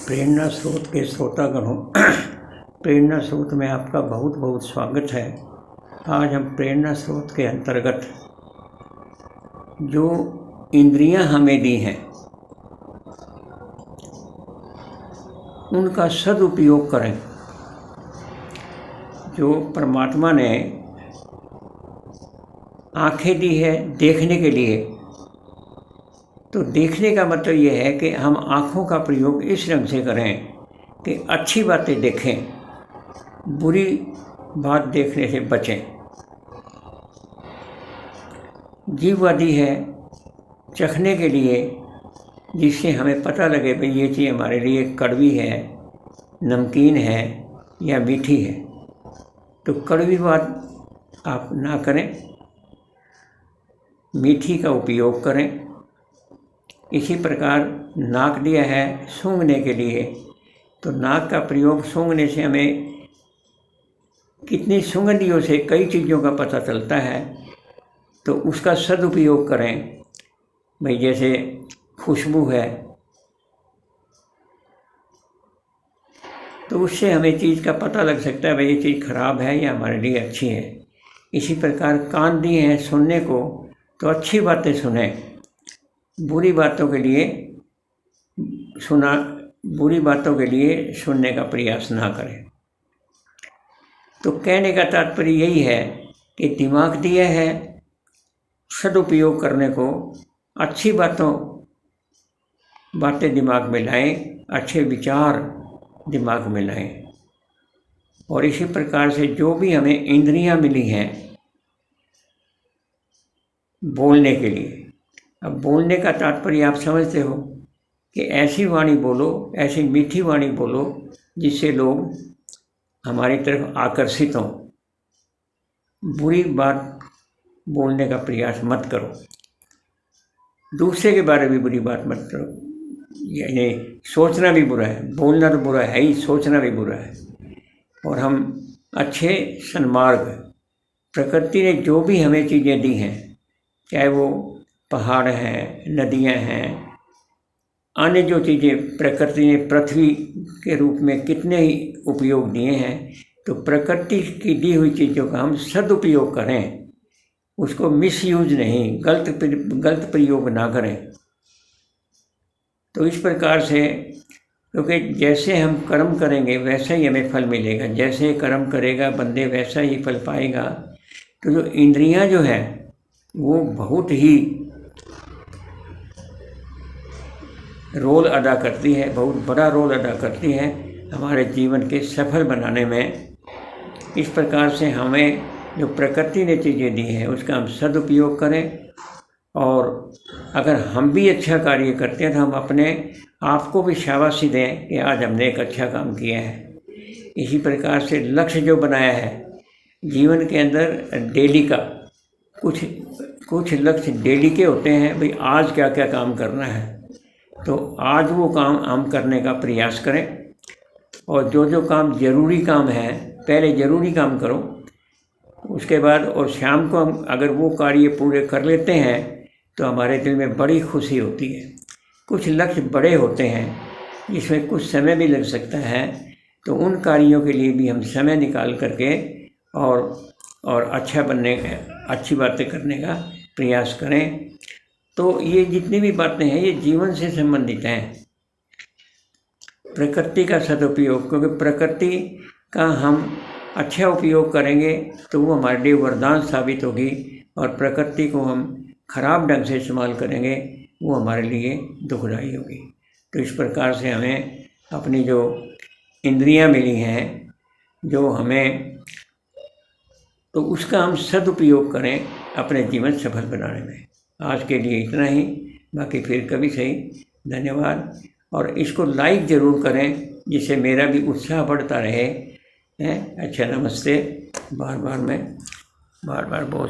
प्रेरणा स्रोत के श्रोतागणों, प्रेरणा स्रोत में आपका बहुत बहुत स्वागत है। आज हम प्रेरणा स्रोत के अंतर्गत जो इंद्रियां हमें दी हैं उनका सदुपयोग करें। जो परमात्मा ने आँखें दी है देखने के लिए, तो देखने का मतलब यह है कि हम आँखों का प्रयोग इस ढंग से करें कि अच्छी बातें देखें, बुरी बात देखने से बचें। जीभ दी है चखने के लिए, जिससे हमें पता लगे भाई ये चीज़ हमारे लिए कड़वी है, नमकीन है या मीठी है। तो कड़वी बात आप ना करें, मीठी का उपयोग करें। इसी प्रकार नाक दिया है सूंघने के लिए, तो नाक का प्रयोग सूंघने से हमें कितनी सुगंधियों से कई चीज़ों का पता चलता है, तो उसका सदुपयोग करें। भाई जैसे खुशबू है तो उससे हमें चीज़ का पता लग सकता है भाई ये चीज़ खराब है या हमारे लिए अच्छी है। इसी प्रकार कान दिए हैं सुनने को, तो अच्छी बातें सुने, बुरी बातों के लिए सुनने का प्रयास ना करें। तो कहने का तात्पर्य यही है कि दिमाग दिया है सदुपयोग करने को, अच्छी बातें दिमाग में लाएं, अच्छे विचार दिमाग में लाएं। और इसी प्रकार से जो भी हमें इंद्रियां मिली हैं बोलने के लिए, अब बोलने का तात्पर्य आप समझते हो कि ऐसी वाणी बोलो, ऐसी मीठी वाणी बोलो जिससे लोग हमारी तरफ आकर्षित हों। बुरी बात बोलने का प्रयास मत करो, दूसरे के बारे में बुरी बात मत करो। यानी सोचना भी बुरा है, बोलना तो बुरा है ही, सोचना भी बुरा है। और हम अच्छे सन्मार्ग, प्रकृति ने जो भी हमें चीज़ें दी हैं, चाहे वो पहाड़ हैं, नदियां हैं, अन्य जो चीज़ें प्रकृति ने पृथ्वी के रूप में कितने ही उपयोग दिए हैं, तो प्रकृति की दी हुई चीज़ों का हम सदुपयोग करें, उसको मिसयूज नहीं, गलत प्रयोग ना करें। तो इस प्रकार से, क्योंकि जैसे हम कर्म करेंगे वैसा ही हमें फल मिलेगा, जैसे कर्म करेगा बंदे वैसा ही फल पाएगा। तो जो इंद्रियां जो है वो बहुत ही रोल अदा करती है, बहुत बड़ा रोल अदा करती है हमारे जीवन के सफल बनाने में। इस प्रकार से हमें जो प्रकृति ने चीज़ें दी हैं उसका हम सदुपयोग करें। और अगर हम भी अच्छा कार्य करते हैं तो हम अपने आप को भी शाबाशी दें कि आज हमने एक अच्छा काम किया है। इसी प्रकार से लक्ष्य जो बनाया है जीवन के अंदर, डेली का कुछ लक्ष्य डेली के होते हैं। भाई आज क्या क्या काम करना है, तो आज वो काम हम करने का प्रयास करें। और जो काम ज़रूरी काम है पहले ज़रूरी काम करो, उसके बाद और शाम को हम अगर वो कार्य पूरे कर लेते हैं तो हमारे दिल में बड़ी खुशी होती है। कुछ लक्ष्य बड़े होते हैं जिसमें कुछ समय भी लग सकता है, तो उन कार्यों के लिए भी हम समय निकाल करके और अच्छी बातें करने का प्रयास करें। तो ये जितनी भी बातें हैं ये जीवन से संबंधित हैं। प्रकृति का सदुपयोग, क्योंकि प्रकृति का हम अच्छा उपयोग करेंगे तो वो हमारे लिए वरदान साबित होगी, और प्रकृति को हम खराब ढंग से इस्तेमाल करेंगे वो हमारे लिए दुखदाई होगी। तो इस प्रकार से हमें अपनी जो इंद्रियां मिली हैं जो हमें, तो उसका हम सदुपयोग करें अपने जीवन सफल बनाने में। आज के लिए इतना ही, बाकी फिर कभी सही। धन्यवाद। और इसको लाइक ज़रूर करें जिससे मेरा भी उत्साह बढ़ता रहे। अच्छा, नमस्ते। बार बार बहुत